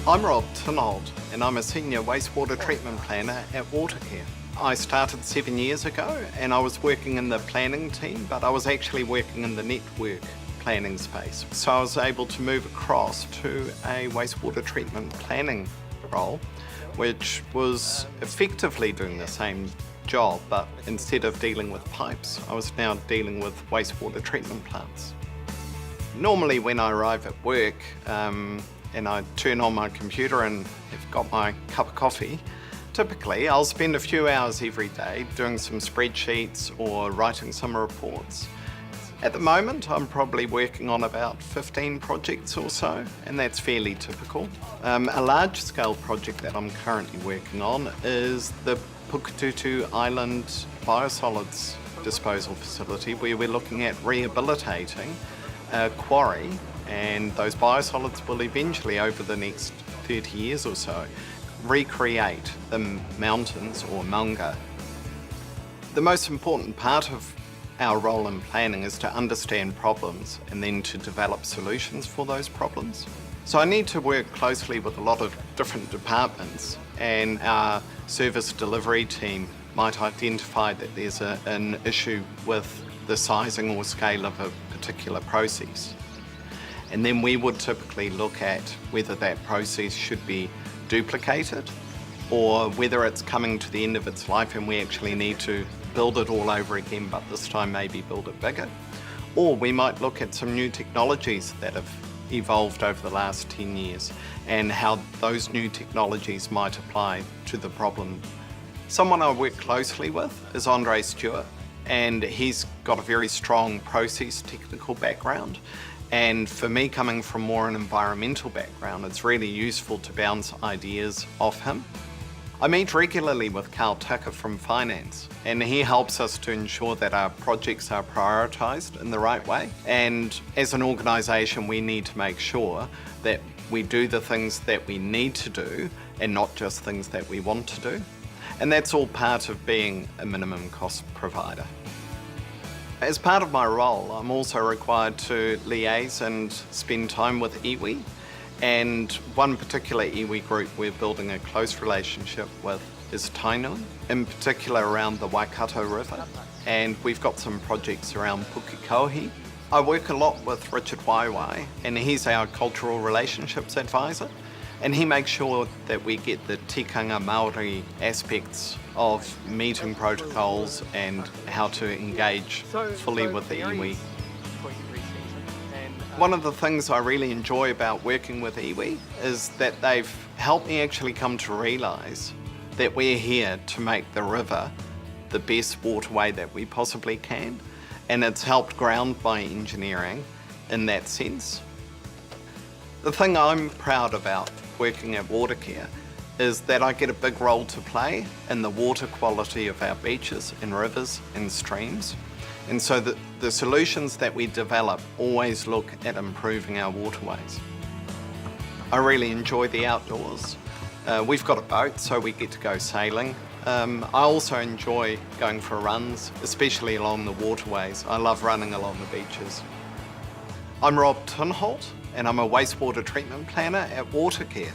I'm Rob Tinholt and I'm a Senior Wastewater Treatment Planner at Watercare. I started 7 years ago and I was working in the planning team, but I was actually working in the network planning space. So I was able to move across to a wastewater treatment planning role, which was effectively doing the same job, but instead of dealing with pipes, I was now dealing with wastewater treatment plants. Normally when I arrive at work, and I turn on my computer and have got my cup of coffee, typically I'll spend a few hours every day doing some spreadsheets or writing some reports. At the moment I'm probably working on about 15 projects or so, and that's fairly typical. A large scale project that I'm currently working on is the Pukitutu Island biosolids disposal facility, where we're looking at rehabilitating a quarry, and those biosolids will eventually, over the next 30 years or so, recreate the mountains or maunga. The most important part of our role in planning is to understand problems and then to develop solutions for those problems. So I need to work closely with a lot of different departments, and our service delivery team might identify that there's an issue with the sizing or scale of a particular process. And then we would typically look at whether that process should be duplicated or whether it's coming to the end of its life and we actually need to build it all over again, but this time maybe build it bigger. Or we might look at some new technologies that have evolved over the last 10 years and how those new technologies might apply to the problem. Someone I work closely with is Andre Stewart, and he's got a very strong process technical background. And for me, coming from more an environmental background, it's really useful to bounce ideas off him. I meet regularly with Carl Tucker from finance, and he helps us to ensure that our projects are prioritised in the right way. And as an organisation, we need to make sure that we do the things that we need to do and not just things that we want to do. And that's all part of being a minimum cost provider. As part of my role, I'm also required to liaise and spend time with iwi, and one particular iwi group we're building a close relationship with is Tainui, in particular around the Waikato River, and we've got some projects around Pukekohe. I work a lot with Richard Waiwai, and he's our cultural relationships advisor, and he makes sure that we get the tikanga Māori aspects of meeting protocols and how to engage fully with the iwi. One of the things I really enjoy about working with iwi is that they've helped me actually come to realise that we're here to make the river the best waterway that we possibly can, and it's helped ground my engineering in that sense. The thing I'm proud about working at Watercare is that I get a big role to play in the water quality of our beaches and rivers and streams. And so the solutions that we develop always look at improving our waterways. I really enjoy the outdoors. We've got a boat, so we get to go sailing. I also enjoy going for runs, especially along the waterways. I love running along the beaches. I'm Rob Tinholt, and I'm a wastewater treatment planner at Watercare.